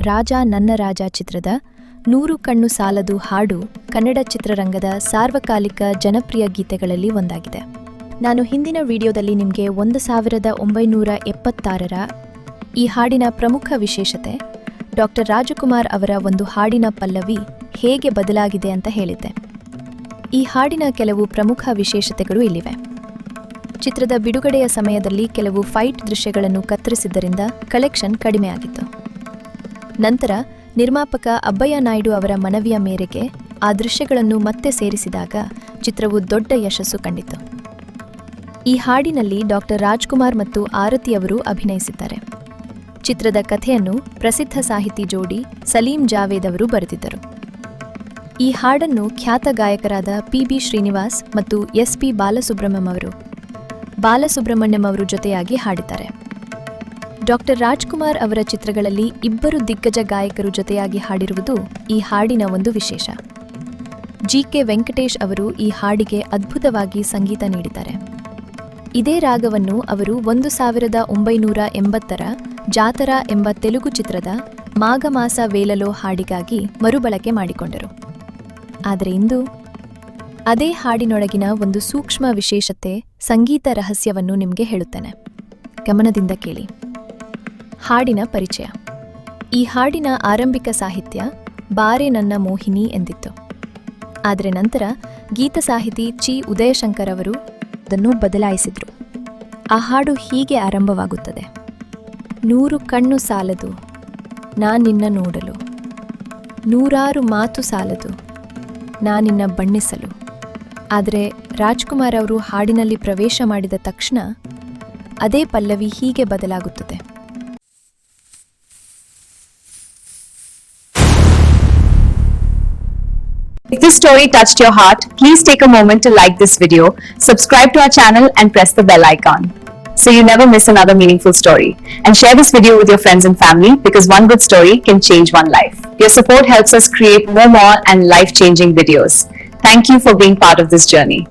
ರಾಜ ನನ್ನ ರಾಜ ಚಿತ್ರದ 100 ಕಣ್ಣು ಸಾಲದು ಹಾಡು ಕನ್ನಡ ಚಿತ್ರರಂಗದ ಸಾರ್ವಕಾಲಿಕ ಜನಪ್ರಿಯ ಗೀತೆಗಳಲ್ಲಿ ಒಂದಾಗಿದೆ. ನಾನು ಹಿಂದಿನ ವಿಡಿಯೋದಲ್ಲಿ ನಿಮಗೆ 1976ರ ಈ ಹಾಡಿನ ಪ್ರಮುಖ ವಿಶೇಷತೆ ಡಾಕ್ಟರ್ ರಾಜಕುಮಾರ್ ಅವರ ಒಂದು ಹಾಡಿನ ಪಲ್ಲವಿ ಹೇಗೆ ಬದಲಾಗಿದೆ ಅಂತ ಹೇಳಿದ್ದೆ. ಈ ಹಾಡಿನ ಕೆಲವು ಪ್ರಮುಖ ವಿಶೇಷತೆಗಳು ಇಲ್ಲಿವೆ. ಚಿತ್ರದ ಬಿಡುಗಡೆಯ ಸಮಯದಲ್ಲಿ ಕೆಲವು ಫೈಟ್ ದೃಶ್ಯಗಳನ್ನು ಕತ್ತರಿಸಿದ್ದರಿಂದ ಕಲೆಕ್ಷನ್ ಕಡಿಮೆಯಾಗಿತ್ತು. ನಂತರ ನಿರ್ಮಾಪಕ ಅಬ್ಬಯ್ಯ ನಾಯ್ಡು ಅವರ ಮನವಿಯ ಮೇರೆಗೆ ಆ ದೃಶ್ಯಗಳನ್ನು ಮತ್ತೆ ಸೇರಿಸಿದಾಗ ಚಿತ್ರವು ದೊಡ್ಡ ಯಶಸ್ಸು ಕಂಡಿತು. ಈ ಹಾಡಿನಲ್ಲಿ ಡಾಕ್ಟರ್ ರಾಜ್ಕುಮಾರ್ ಮತ್ತು ಆರತಿ ಅವರು ಅಭಿನಯಿಸಿದ್ದಾರೆ. ಚಿತ್ರದ ಕಥೆಯನ್ನು ಪ್ರಸಿದ್ಧ ಸಾಹಿತಿ ಜೋಡಿ ಸಲೀಂ ಜಾವೇದ್ ಅವರು ಬರೆದಿದ್ದರು. ಈ ಹಾಡನ್ನು ಖ್ಯಾತ ಗಾಯಕರಾದ ಪಿ.ಬಿ. ಶ್ರೀನಿವಾಸ್ ಮತ್ತು ಎಸ್.ಪಿ. ಬಾಲಸುಬ್ರಹ್ಮಣ್ಯಂ ಅವರು ಜೊತೆಯಾಗಿ ಹಾಡಿದ್ದಾರೆ. ಡಾಕ್ಟರ್ ರಾಜ್ಕುಮಾರ್ ಅವರ ಚಿತ್ರಗಳಲ್ಲಿ ಇಬ್ಬರು ದಿಗ್ಗಜ ಗಾಯಕರು ಜೊತೆಯಾಗಿ ಹಾಡಿರುವುದು ಈ ಹಾಡಿನ ಒಂದು ವಿಶೇಷ. ಜಿ.ಕೆ. ವೆಂಕಟೇಶ್ ಅವರು ಈ ಹಾಡಿಗೆ ಅದ್ಭುತವಾಗಿ ಸಂಗೀತ ನೀಡಿದ್ದಾರೆ. ಇದೇ ರಾಗವನ್ನು ಅವರು 1980ರ ಜಾತರಾ ಎಂಬ ತೆಲುಗು ಚಿತ್ರದ ಮಾಘಮಾಸ ವೇಲಲೋ ಹಾಡಿಗಾಗಿ ಮರುಬಳಕೆ ಮಾಡಿಕೊಂಡರು. ಆದರೆ ಇಂದು ಅದೇ ಹಾಡಿನೊಳಗಿನ ಒಂದು ಸೂಕ್ಷ್ಮ ವಿಶೇಷತೆ ಸಂಗೀತ ರಹಸ್ಯವನ್ನು ನಿಮಗೆ ಹೇಳುತ್ತೇನೆ. ಗಮನದಿಂದ ಕೇಳಿ. ಹಾಡಿನ ಪರಿಚಯ. ಈ ಹಾಡಿನ ಆರಂಭಿಕ ಸಾಹಿತ್ಯ ಬಾರೆ ನನ್ನ ಮೋಹಿನಿ ಎಂದಿತ್ತು. ಆದರೆ ನಂತರ ಗೀತ ಸಾಹಿತಿ ಚಿ. ಉದಯಶಂಕರ್ ಅವರು ಅದನ್ನು ಬದಲಾಯಿಸಿದರು. ಆ ಹಾಡು ಹೀಗೆ ಆರಂಭವಾಗುತ್ತದೆ. 100 ಕಣ್ಣು ಸಾಲದು ನಾನಿನ್ನ ನೋಡಲು, 100 ಮಾತು ಸಾಲದು ನಾನಿನ್ನ ಬಣ್ಣಿಸಲು. ಆದರೆ ರಾಜ್ಕುಮಾರ್ ಅವರು ಹಾಡಿನಲ್ಲಿ ಪ್ರವೇಶ ಮಾಡಿದ ತಕ್ಷಣ ಅದೇ ಪಲ್ಲವಿ ಹೀಗೆ ಬದಲಾಗುತ್ತದೆ. If this story touched your heart, please take a moment to like this video, subscribe to our channel and press the bell icon so you never miss another meaningful story. And share this video with your friends and family because one good story can change one life. Your support helps us create more and life-changing videos. Thank you for being part of this journey.